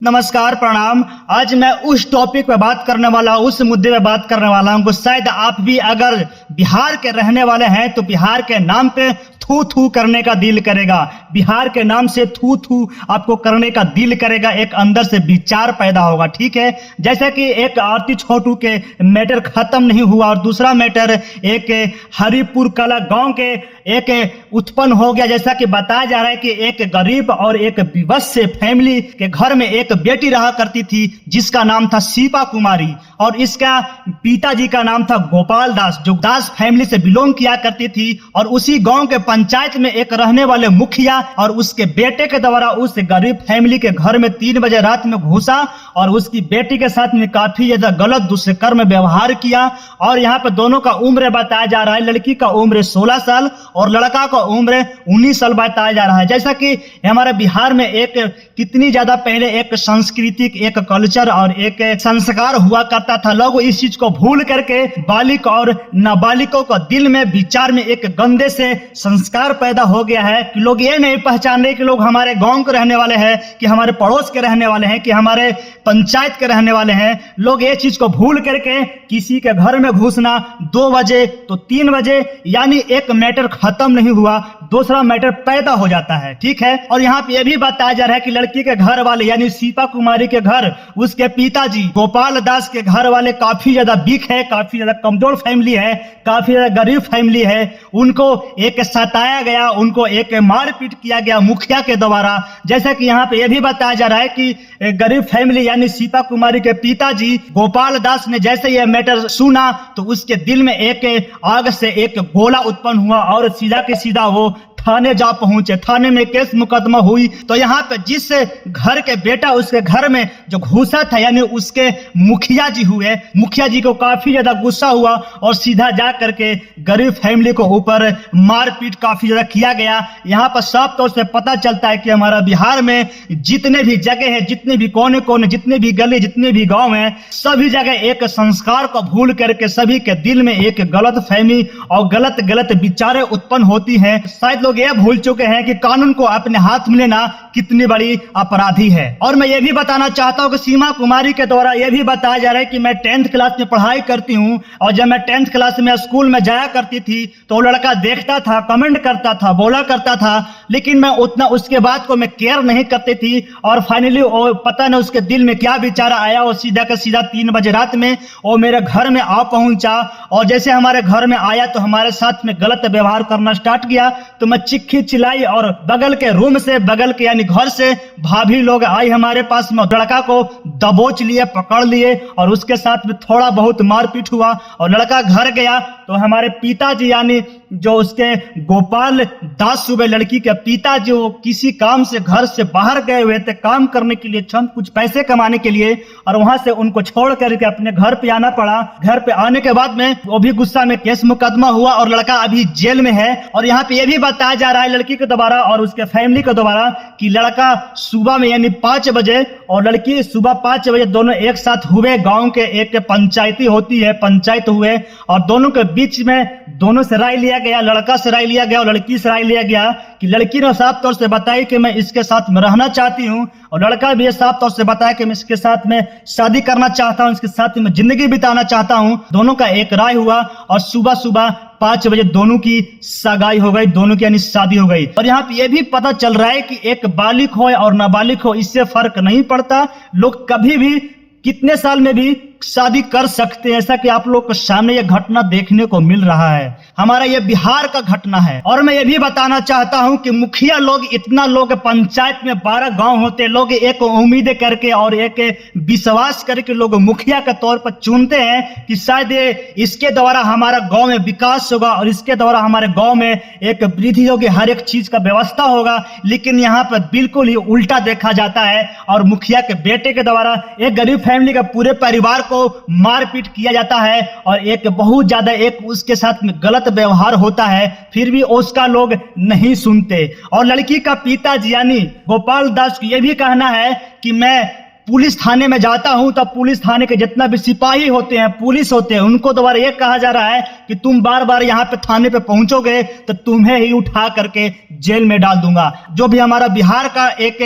नमस्कार, प्रणाम। आज मैं उस टॉपिक पे बात करने वाला हूँ, उस मुद्दे पे बात करने वाला हूँ। शायद आप भी अगर बिहार के रहने वाले हैं तो बिहार के नाम पे थू थू करने का दिल करेगा। बिहार के नाम से थू थू आपको करने का दिल करेगा, एक अंदर से विचार पैदा होगा। ठीक है, जैसा कि एक आरती छोटू के मैटर खत्म नहीं हुआ और दूसरा मैटर एक हरिपुर कला गांव के एक उत्पन्न हो गया। जैसा कि बताया जा रहा है कि एक गरीब और एक विवश फैमिली के घर में एक बेटी रहा करती थी जिसका नाम था शिपा कुमारी, और इसका पिताजी का नाम था गोपाल दास, जो दास फैमिली से बिलोंग किया करती थी। और उसी गांव के पंचायत में एक रहने वाले मुखिया और उसके बेटे के द्वारा उस गरीब फैमिली के घर में 3 बजे रात में घुसा और उसकी बेटी के साथ में काफी ज्यादा गलत दुष्कर्म व्यवहार किया। और यहाँ पे दोनों का उम्र बताया जा रहा है, लड़की का उम्र 16 साल और लड़का का उम्र 19 साल बताया जा रहा है। जैसा कि हमारे बिहार में एक कितनी ज्यादा पहले एक सांस्कृतिक एक कल्चर और एक संस्कार हुआ करता था, लोग इस चीज को भूल करके बालिक और नाबालिगों को दिल में विचार में एक गंदे से संस्कार पैदा हो गया है कि लोग ये नहीं पहचान रहे कि लोग हमारे गांव के रहने वाले हैं, कि हमारे पड़ोस के रहने वाले हैं, कि हमारे पंचायत के रहने वाले हैं। लोग ये चीज को भूल करके किसी के घर में घुसना 2 बजे तो 3 बजे, यानी एक मैटर खत्म नहीं हुआ, दूसरा मैटर पैदा हो जाता है। ठीक है, और यहाँ पे यह भी बताया जा रहा है कि लड़की के घर वाले यानी शिपा कुमारी के घर, उसके पिताजी गोपाल दास के घर वाले काफी ज्यादा वीक है, काफी ज्यादा कमजोर फैमिली है, काफी ज्यादा गरीब फैमिली है। उनको एक सताया गया, उनको एक मारपीट किया गया मुखिया के द्वारा। जैसा कि यहाँ पे यह भी बताया जा रहा है कि गरीब फैमिली यानी शिपा कुमारी के पिताजी गोपाल दास ने जैसे यह मैटर सुना तो उसके दिल में एक आग से एक गोला उत्पन्न हुआ और सीधा के सीधा वो थाने जा पहुंचे। थाने में केस मुकदमा हुई तो यहाँ पे जिस घर के बेटा उसके घर में जो घुसा था यानी उसके मुखिया जी हुए, मुखिया जी को काफी ज्यादा गुस्सा हुआ और सीधा जा करके गरीब फैमिली को ऊपर मारपीट काफी ज्यादा किया गया। यहाँ पर साफ तौर से पता चलता है कि हमारा बिहार में जितने भी जगह है, जितने भी कोने कोने, जितने भी गली, जितने भी गाँव है, सभी जगह एक संस्कार को भूल करके सभी के दिल में एक गलत फहमी और गलत विचारें उत्पन्न होती है। शायद लोग ये भूल चुके हैं कि कानून को अपने हाथ में लेना कितनी बड़ी अपराधी है। और मैं ये भी बताना चाहता हूं कि शिपा कुमारी के द्वारा ये भी बताया जा रहा है कि मैं 10th क्लास में पढ़ाई करती हूं और जब मैं 10th क्लास में स्कूल में जाया करती थी तो वो लड़का देखता था, कमेंट करता था, बोला करता था, लेकिन मैं उतना उसके बाद को मैं केयर नहीं करती थी। और फाइनली वो पता नहीं उसके दिल में क्या विचार आया, वो सीधा का सीधा 3 बजे रात में वो मेरे घर में आ पहुंचा और जैसे हमारे घर में आया तो हमारे साथ में गलत व्यवहार करना स्टार्ट किया। तो मैं चिक्की चिल्लाई और बगल के रूम से, बगल के यानी घर से भाभी लोग आई हमारे पास में, लड़का को दबोच लिए, पकड़ लिए और उसके साथ में थोड़ा बहुत मारपीट हुआ और लड़का घर गया तो हमारे पिताजी यानी जो उसके गोपाल दास सुबह लड़की के पिताजी वो किसी काम से घर से बाहर गए हुए थे, काम करने के लिए, चंद कुछ पैसे कमाने के लिए, और वहां से उनको छोड़ करके अपने घर पे आना पड़ा। घर पे आने के बाद में वो भी गुस्सा में केस मुकदमा हुआ और लड़का अभी जेल में है। और यहाँ पे ये भी बताया जा रहा है लड़की के द्वारा और उसके फैमिली के द्वारा कि लड़का सुबह में यानी 5 बजे और लड़की सुबह 5 बजे दोनों एक साथ हुए। गांव के एक पंचायती होती है, पंचायत हुए और दोनों के बीच में दोनों से राय लिया गया, लड़का से राय लिया गया और लड़की से राय लिया गया कि लड़की ने साफ तौर से बताई कि मैं इसके साथ में रहना चाहती हूँ और लड़का भी साफ तौर से बताया कि मैं इसके साथ में शादी करना चाहता हूँ, इसके साथ में जिंदगी बिताना चाहता हूँ। दोनों का एक राय हुआ और सुबह सुबह 5 बजे दोनों की सगाई हो गई, दोनों की यानी शादी हो गई। और यहाँ पे ये भी पता चल रहा है कि एक बालिग हो और नाबालिग हो इससे फर्क नहीं पड़ता, लोग कभी भी कितने साल में भी शादी कर सकते हैं। ऐसा कि आप लोग के सामने ये घटना देखने को मिल रहा है, हमारा ये बिहार का घटना है। और मैं ये भी बताना चाहता हूं कि मुखिया लोग, इतना लोग पंचायत में 12 गांव होते, लोग एक उम्मीद करके और एक विश्वास करके लोग मुखिया के तौर पर चुनते हैं कि शायद इसके द्वारा हमारा गांव में विकास होगा और इसके द्वारा हमारे गांव में एक वृद्धि होगी, हर एक चीज का व्यवस्था होगा। लेकिन यहाँ पर बिल्कुल ही उल्टा देखा जाता है और मुखिया के बेटे के द्वारा एक गरीब फैमिली का पूरे परिवार को मारपीट किया जाता है और एक बहुत ज्यादा एक उसके साथ में गलत व्यवहार होता है, फिर भी उसका लोग नहीं सुनते। और लड़की का पिताजी यानी गोपाल दास को यह भी कहना है कि मैं पुलिस थाने में जाता हूं तब पुलिस थाने के जितना भी सिपाही होते हैं, पुलिस होते हैं, उनको दोबारा ये कहा जा रहा है कि तुम बार बार यहाँ पे थाने पे पहुंचोगे तो तुम्हें ही उठा करके जेल में डाल दूंगा। जो भी हमारा बिहार का एक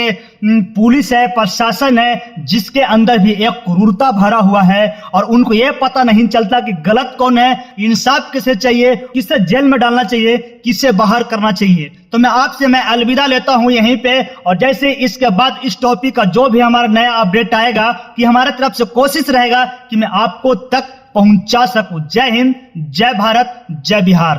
पुलिस है, प्रशासन है, जिसके अंदर भी एक क्रूरता भरा हुआ है और उनको यह पता नहीं चलता कि गलत कौन है, इंसाफ किसे चाहिए, किसे जेल में डालना चाहिए, किसे बाहर करना चाहिए। तो मैं आपसे अलविदा लेता हूं यहीं पे, और जैसे इसके बाद इस टॉपिक का जो भी हमारा नया अपडेट आएगा कि हमारे तरफ से कोशिश रहेगा कि मैं आपको तक पहुंचा सकूं। जय हिंद, जय भारत, जय बिहार।